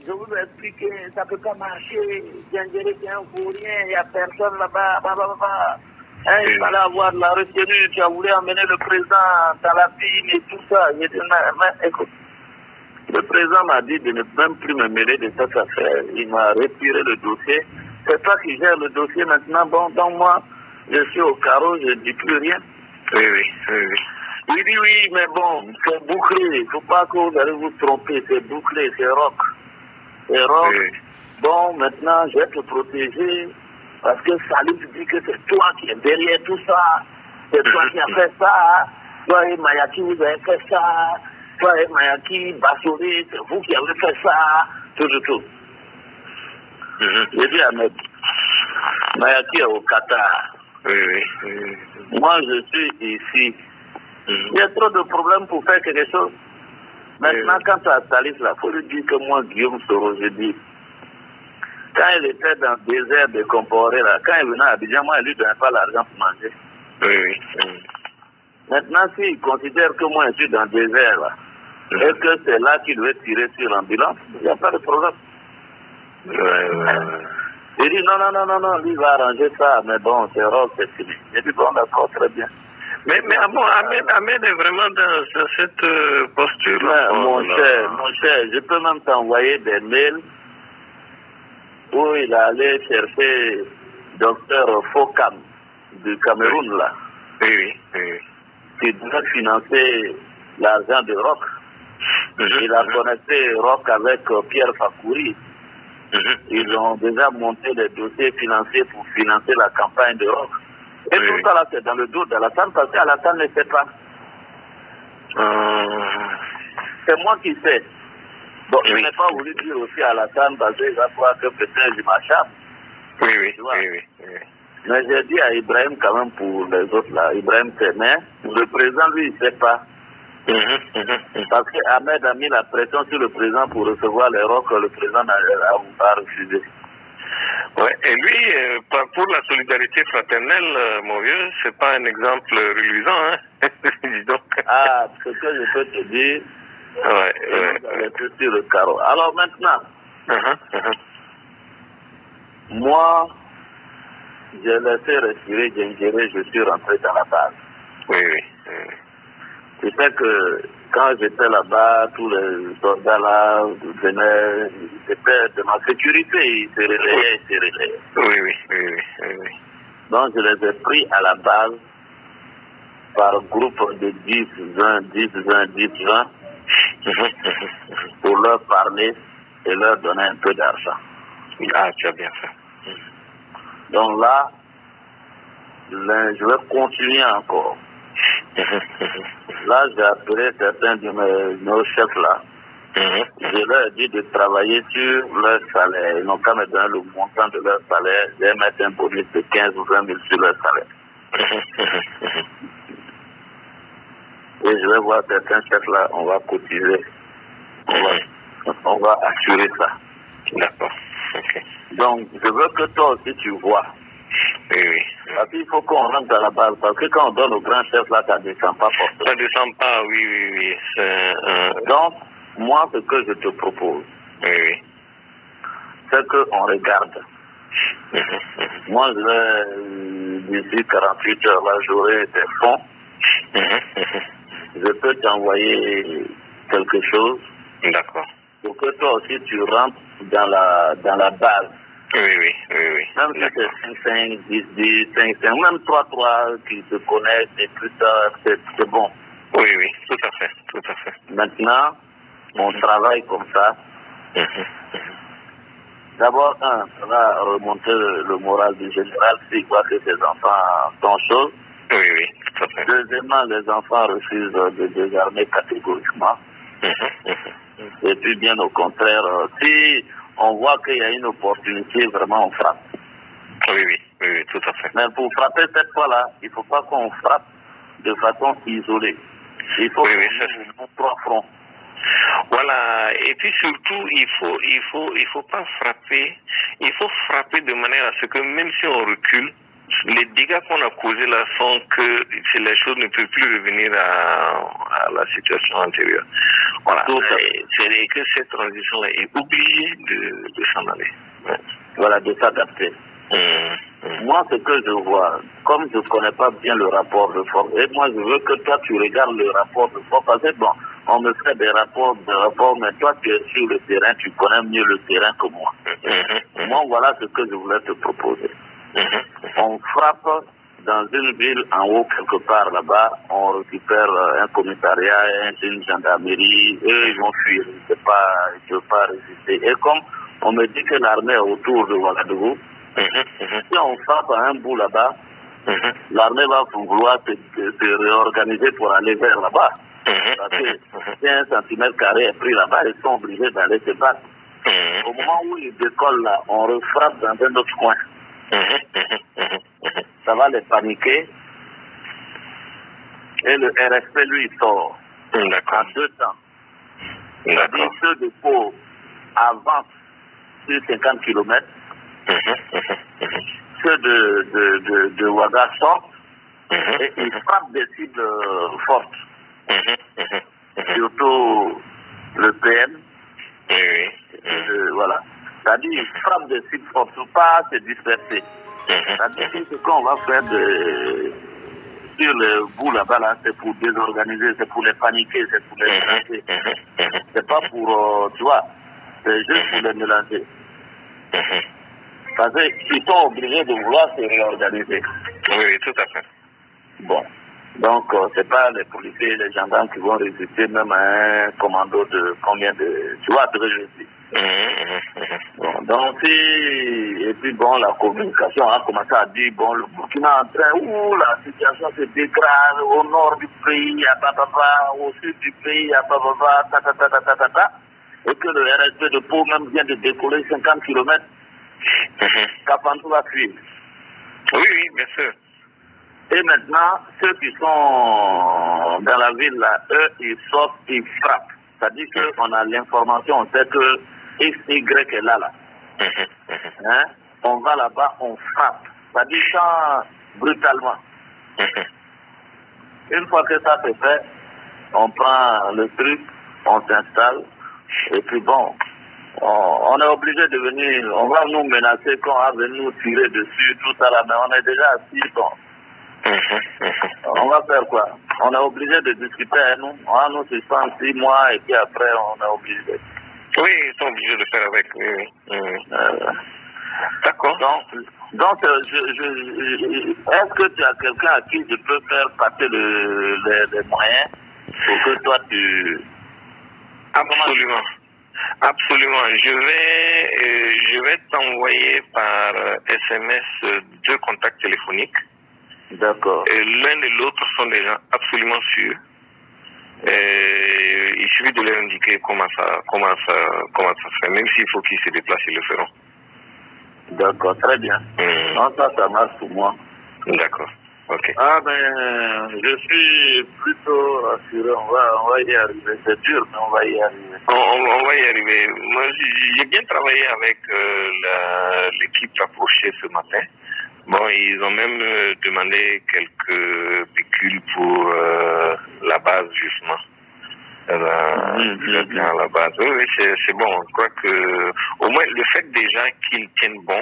je vous ai expliqué, ça ne peut pas marcher. Djangéré, c'est un vaurien, il n'y a personne là-bas. Hein, il fallait avoir de la retenue, tu as voulu amener le président dans la ville et tout ça. J'ai dit, mais écoute, le président m'a dit de ne même plus me mêler de cette affaire. Il m'a retiré le dossier. C'est toi qui gères le dossier maintenant. Bon, donc moi, je suis au carreau, je ne dis plus rien. Oui. Il dit oui, mais bon, c'est bouclé. Il ne faut pas que vous allez vous tromper. C'est bouclé, c'est rock. C'est rock. Oui. Bon, maintenant, je vais te protéger. Parce que Salif dit que c'est toi qui es derrière tout ça. C'est toi qui as fait ça. Toi et Mayaki, vous avez fait ça. Toi et Mayaki, Bassouri, c'est vous qui avez fait ça. Tout. J'ai dit à Ahmed, Mayaki est au Qatar. Oui. Moi, je suis ici. Il y a trop de problèmes pour faire quelque chose. Maintenant, quand à Salif, il faut lui dire que moi, Guillaume Soro, je dis, quand il était dans le désert de Comporé, là, quand il venait à Abidjan, moi, il lui donnait pas l'argent pour manger. Oui. Maintenant, s'il considère que moi, je suis dans le désert, là, est-ce que c'est là qu'il doit tirer sur l'ambulance? Il n'y a pas de problème. Il dit non, lui va arranger ça, mais bon, c'est rare, c'est fini. J'ai dit, bon, d'accord, très bien. Mais bon, Ahmed est vraiment dans cette posture-là. Mon cher, je peux même t'envoyer des mails où il allait chercher docteur Fokam du Cameroun, là. Oui. Qui devait financer l'argent de Rock. Il a connecté Rock avec Pierre Fakouri. Ils ont déjà monté les dossiers financiers pour financer la campagne de Rock. Et tout ça là, c'est dans le dos d'Alassane parce qu'Alassane ne sait pas. C'est moi qui sais. Donc, je n'ai pas voulu dire aussi à Alassane parce qu'il va croire que peut-être je m'acharne. Oui. Mais j'ai dit à Ibrahim quand même pour les autres là, Ibrahim c'est mais le président lui il ne sait pas. Parce qu'Ahmed a mis la pression sur le président pour recevoir les rocs que le président a refusé. Ouais, et lui, pour la solidarité fraternelle, mon vieux, c'est pas un exemple reluisant, hein. Dis donc. Ah, ce que je peux te dire, c'est sur le carreau. Alors maintenant, moi, j'ai laissé respirer Djangéré, je suis rentré dans la base. Oui. Tu sais que quand j'étais là-bas, tous les soldats là venaient, c'était de ma sécurité, ils se relayaient. Oui. Donc je les ai pris à la base par groupe de 10, 20, pour leur parler et leur donner un peu d'argent. Ah, tu as bien fait. Donc là, je vais continuer encore. Là, j'ai appelé certains de nos chefs là. Je leur ai dit de travailler sur leur salaire. Ils n'ont qu'à me donner le montant de leur salaire. Je vais mettre un bonus de 15 ou 20 000 sur leur salaire. Et je vais voir certains chefs là, on va cotiser. On va assurer ça. D'accord. Donc, je veux que toi aussi tu vois. Oui. Parce qu'il faut qu'on rentre dans la base. Parce que quand on donne au grand chef là, ça ne descend pas forcément. Ça ne descend pas, oui. Donc, moi, ce que je te propose, c'est qu'on regarde. Moi, d'ici 48 heures, là, j'aurai des fonds. Je peux t'envoyer quelque chose. D'accord. Pour que toi aussi, tu rentres dans la base. Oui. Même si c'est 5, 10, 5, même 3 qui te connaissent et tout ça, c'est bon. Oui, tout à fait. Maintenant, on travaille comme ça. D'abord, ça va remonter le moral du général s'il voit que ses enfants sont choses. Oui, tout à fait. Deuxièmement, les enfants refusent de désarmer catégoriquement. Et puis, bien au contraire, si on voit qu'il y a une opportunité, vraiment, on frappe. Oui, tout à fait. Mais pour frapper cette fois-là, il ne faut pas qu'on frappe de façon isolée. Il faut qu'on ait 3 fronts. Voilà, et puis surtout, il faut pas frapper, il faut frapper de manière à ce que même si on recule, les dégâts qu'on a causés là font que les choses ne peuvent plus revenir à la situation antérieure. Voilà. C'est que cette transition-là est obligée de s'en aller. Ouais. Voilà, de s'adapter. Moi, ce que je vois, comme je ne connais pas bien le rapport de force, et moi, je veux que toi, tu regardes le rapport de force, parce que bon, on me fait des rapports, mais toi, tu es sur le terrain, tu connais mieux le terrain que moi. Moi, voilà ce que je voulais te proposer. On frappe dans une ville en haut, quelque part là-bas, on récupère un commissariat, une gendarmerie, eux, ils vont fuir, ils ne peuvent pas résister. Et comme on me dit que l'armée est autour de Ouagadougou, si on frappe à un bout là-bas, l'armée va vouloir se réorganiser pour aller vers là-bas. Parce que si un centimètre carré est pris là-bas, ils sont obligés d'aller se battre. Au moment où ils décollent là, on refrappe dans un autre coin. Ça va les paniquer. Et le RSP, lui, il sort. En 2 temps. C'est-à-dire ceux de Pau avancent sur 50 km. Ceux de Ouaga sortent et ils frappent des cibles fortes. Surtout le PM. Voilà. C'est-à-dire ils frappent des cibles fortes pour pas se disperser. C'est-à-dire que ce qu'on va faire sur le bout là-bas, là, c'est pour désorganiser, c'est pour les paniquer, c'est pour les mélanger. C'est pas pour, tu vois, c'est juste pour les mélanger. Parce qu'ils sont obligés de vouloir se réorganiser. Oui, tout à fait. Bon. Donc, c'est pas les policiers et les gendarmes qui vont résister même à un commando de combien de... Tu vois ce que je dis. Bon, donc, et puis bon, la communication a commencé à dire, bon, le Burkina est en train, la situation se dégrade, au nord du pays, il y a papa, au sud du pays, il y a papa, et que le RSP de Pau même vient de décoller 50 km. Kapandou va fuir. Oui, bien sûr. Et maintenant, ceux qui sont dans la ville là, eux, ils sortent, ils frappent. C'est-à-dire qu'on a l'information, on sait que X, Y est là. Hein? On va là-bas, on frappe. C'est-à-dire ça brutalement. Une fois que ça c'est fait, on prend le truc, on s'installe, et puis bon, on est obligé de venir, on va nous menacer qu'on va venir nous tirer dessus, tout ça là, mais on est déjà assis, bon. On va faire quoi? On est obligé de discuter, nous. On va nous suspendre 6 mois et puis après on est obligé. Oui, ils sont obligés de faire avec. Oui. D'accord. Donc est-ce que tu as quelqu'un à qui je peux faire passer les moyens pour que toi tu... Absolument. Absolument. Je vais t'envoyer par SMS 2 contacts téléphoniques. D'accord. L'un et l'autre sont des gens absolument sûrs. Il suffit de leur indiquer comment ça se fait. Même s'il faut qu'ils se déplacent, ils le feront. D'accord, très bien. Non, ça marche pour moi. D'accord. Ok. Ah ben, je suis plutôt assuré. On va y arriver. C'est dur, mais on va y arriver. On va y arriver. Moi, j'ai bien travaillé avec l'équipe rapprochée ce matin. Bon, ils ont même demandé quelques pécules pour la base, justement. La base. Oui, c'est bon. Je crois que, au moins, le fait déjà qu'ils tiennent bon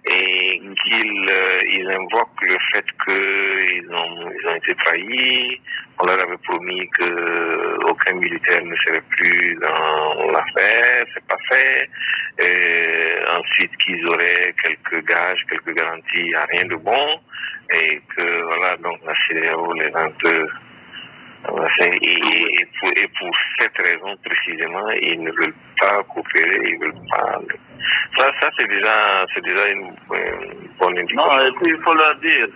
et qu'ils invoquent le fait qu'ils ont été trahis, on leur avait promis qu'aucun militaire ne serait plus dans l'affaire, c'est pas fait. Ensuite qu'ils auraient quelques gages, quelques garanties, à rien de bon, et que voilà, donc la CEDEAO les a un peu... Et pour cette raison précisément, ils ne veulent pas coopérer, ils veulent pas... Ça c'est déjà une bonne indication. Non, et puis il faut leur dire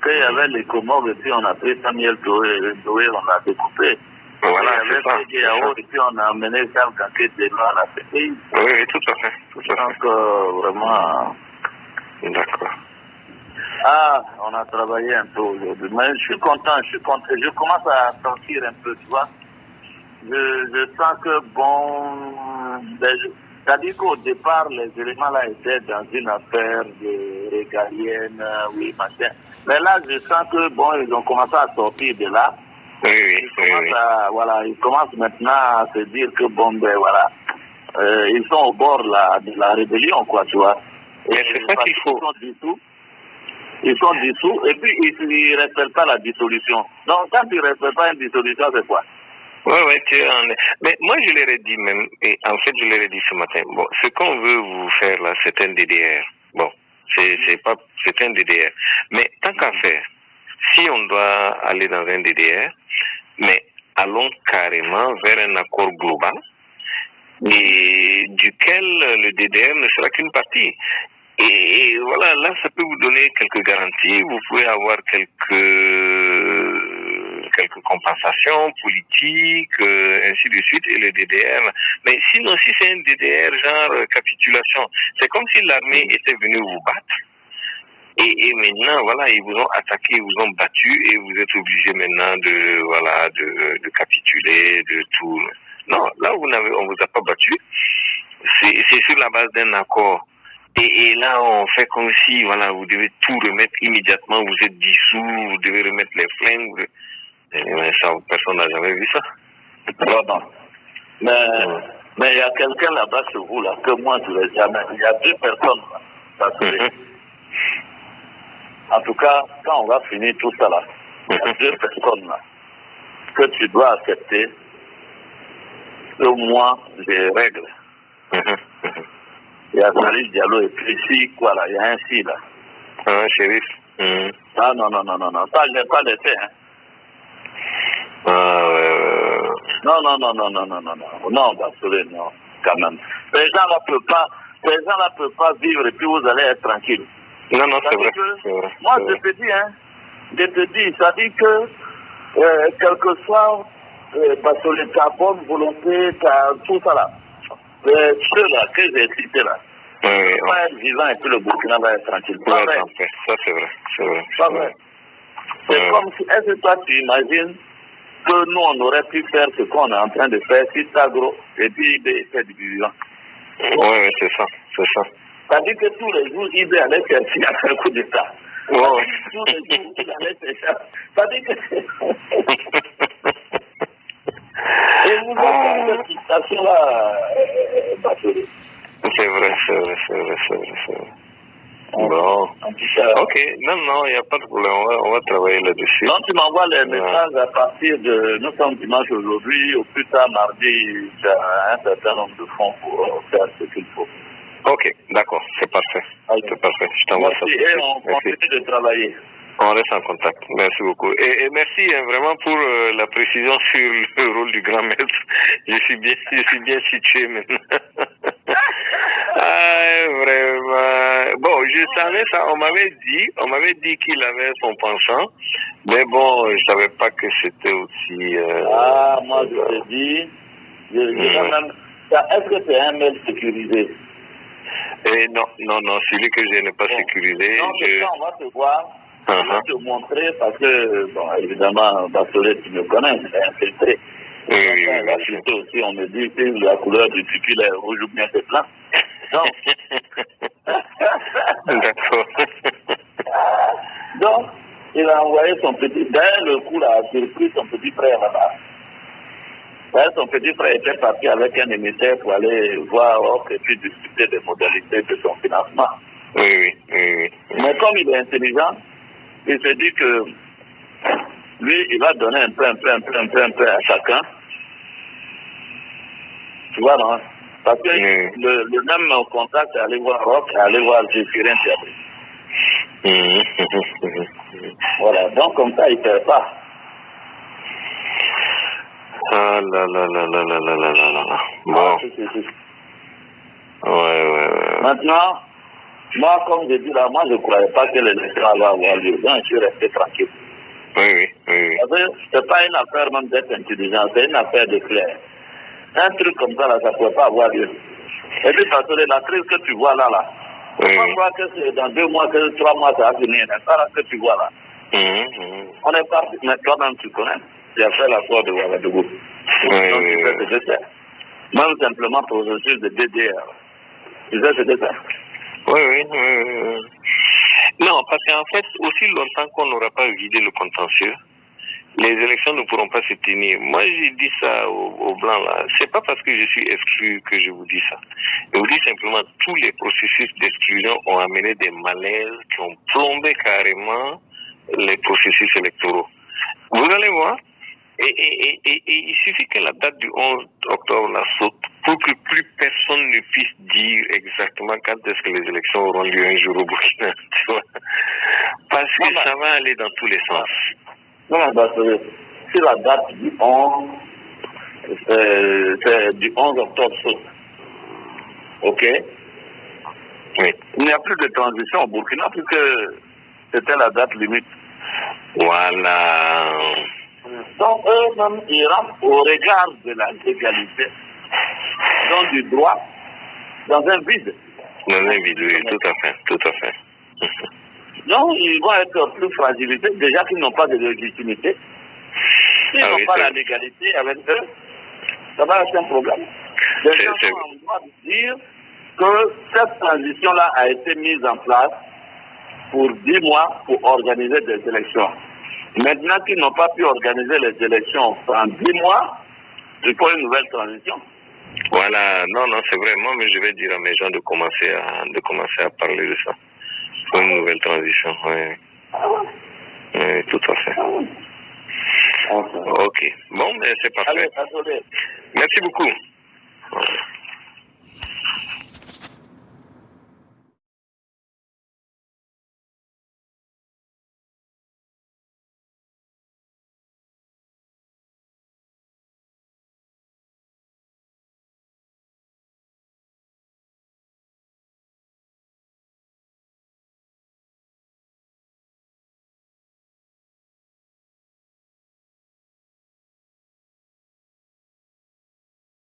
qu'il y avait les Comores, et puis on a pris Samuel Doué, on l'a découpé. Voilà, c'est ça. Et puis on a amené Charles Kanké de là à la CPI. Oui, tout à fait. Donc vraiment... D'accord. Ah, on a travaillé un peu aujourd'hui. Mais je suis content. Je commence à sentir un peu, tu vois. Je sens que, bon... C'est-à-dire qu'au départ, les éléments là étaient dans une affaire de régalienne, oui, machin. Mais là, je sens que, bon, ils ont commencé à sortir de là. Ils commencent maintenant à se dire que bon, ben voilà, ils sont au bord de la rébellion, quoi, tu vois. Et c'est ça qu'il faut. Ils sont dissous et puis ils ne respectent pas la dissolution. Donc quand ils ne respectent pas une dissolution, c'est quoi? Mais moi je leur ai dit même, et en fait je leur ai dit ce matin, bon, ce qu'on veut vous faire là, c'est un DDR. Bon, c'est un DDR. Mais tant qu'à faire, si on doit aller dans un DDR, mais allons carrément vers un accord global et duquel le DDR ne sera qu'une partie. Et voilà, là, ça peut vous donner quelques garanties. Vous pouvez avoir quelques compensations politiques, ainsi de suite, et le DDR. Mais sinon, si c'est un DDR genre capitulation, c'est comme si l'armée était venue vous battre. Et maintenant, voilà, ils vous ont attaqué, ils vous ont battu, et vous êtes obligé maintenant de capituler, de tout. Non, là, on vous a pas battu. C'est sur la base d'un accord. Et là, on fait comme si, voilà, vous devez tout remettre immédiatement, vous êtes dissous, vous devez remettre les flingues. Mais ça, personne n'a jamais vu ça. Non. Mais il y a quelqu'un là-bas chez vous, là, que moi, je ne l'ai jamais. Il y a 2 personnes, là. En tout cas, quand on va finir tout ça, là, il y a 2 personnes, là, que tu dois accepter au moins des règles. Il y a Salif Diallo et puis ici, quoi là, il y a un si là. Chérif. Ah non, ça je n'ai pas laissé, hein. Non, Basolé, non, quand même. Ces gens-là ne peuvent pas vivre et puis vous allez être tranquille. Non, c'est vrai. Moi, je te dis, ça dit que, quel que soit, Basolé, ta bonne volonté, tout ça là, ceux-là que j'ai cités là, on va être vivant et puis le Burkina va être tranquille. Ça, c'est vrai. C'est comme si, est-ce que toi tu imagines que nous on aurait pu faire ce qu'on est en train de faire si Tagro et puis IB fait du vivant? Oui, c'est ça. Ça dit que tous les jours IB allait chercher à faire un coup d'État. Tous les jours il allait chercher. Ça dit que et vous avez cette situation-là, Basolé. C'est vrai. Bon. Ok, non, il n'y a pas de problème. On va travailler là-dessus. Donc, tu m'envoies les messages à partir de. Nous sommes dimanche aujourd'hui, au plus tard mardi, tu as un certain nombre de fonds pour faire ce qu'il faut. Ok, d'accord, c'est parfait. Je t'envoie ça. Et on continue de travailler. On reste en contact. Merci beaucoup. Et merci vraiment pour la précision sur le rôle du grand maître. Je suis bien situé maintenant. Vraiment. Bon, je savais ça. On m'avait dit qu'il avait son penchant, mais bon, je savais pas que c'était aussi. Moi je te dis, est-ce que c'est un mail sécurisé? Non, celui que je n'ai pas sécurisé. Non, on va te voir. Je vais te montrer parce que, bon, évidemment, Basolé, tu me connais, c'est infiltré. Oui, aussi, on me dit que la couleur du pupille est rouge ou bien c'est blanc. Non. D'accord. Donc, il a envoyé son petit, derrière le coup là, il a pris son petit frère là-bas. Son petit frère était parti avec un émissaire pour aller voir et puis discuter des modalités de son financement. Oui. Mais comme il est intelligent, il se dit que lui, il va donner un peu à chacun. Tu vois, non? Parce que le même contact est aller voir Rock, aller voir Zéphirin Thiabri. Voilà, donc comme ça, il ne perd pas. Ah là. Bon. Ouais. Maintenant, moi, comme je dis là, moi, je ne croyais pas que l'élection allait avoir lieu. Donc, je suis resté tranquille. Oui. Parce que ce n'est pas une affaire même d'être intelligent, c'est une affaire de clair. Un truc comme ça, là, ça ne pouvait pas avoir lieu. Et puis, parce que la crise que tu vois là, je ne crois que c'est dans 2 mois, 3 mois, ça va finir. C'est ça que tu vois là. On est parti, mais toi-même, tu connais. Tu as fait l'accord de Ouagadougou. Donc, tu sais ce que c'est. Même simplement processus de DDR. Tu sais ce que c'est. Oui. Non, parce qu'en fait, aussi longtemps qu'on n'aura pas vidé le contentieux, les élections ne pourront pas se tenir. Moi, j'ai dit ça aux Blancs, là. C'est pas parce que je suis exclu que je vous dis ça. Je vous dis simplement, tous les processus d'exclusion ont amené des malaises qui ont plombé carrément les processus électoraux. Vous allez voir, et il suffit que la date du 11 octobre la saute pour que plus personne ne puisse dire exactement quand est-ce que les élections auront lieu un jour au Burkina. Tu vois? Parce que ça va aller dans tous les sens. Non, parce que si la date du 11, c'est du 11 octobre saute. Ok? Oui. Il n'y a plus de transition au Burkina puisque c'était la date limite. Voilà. Donc eux-mêmes, ils rentrent au regard de la légalité, donc du droit, dans un vide. Dans un vide, oui, tout à fait, tout à fait. Donc ils vont être plus fragilisés, déjà qu'ils n'ont pas de légitimité. S'ils n'ont pas la légalité avec eux, ça va être un problème. Les gens sont en droit de dire que cette transition-là a été mise en place pour 10 mois pour organiser des élections. Maintenant qu'ils n'ont pas pu organiser les élections en 10 mois, il faut une nouvelle transition. Voilà, non, c'est vrai. Moi, mais je vais dire à mes gens de commencer à parler de ça. Il faut une nouvelle transition, oui. Oui, tout à fait. Ok. Bon, mais c'est parfait. Allez, merci beaucoup.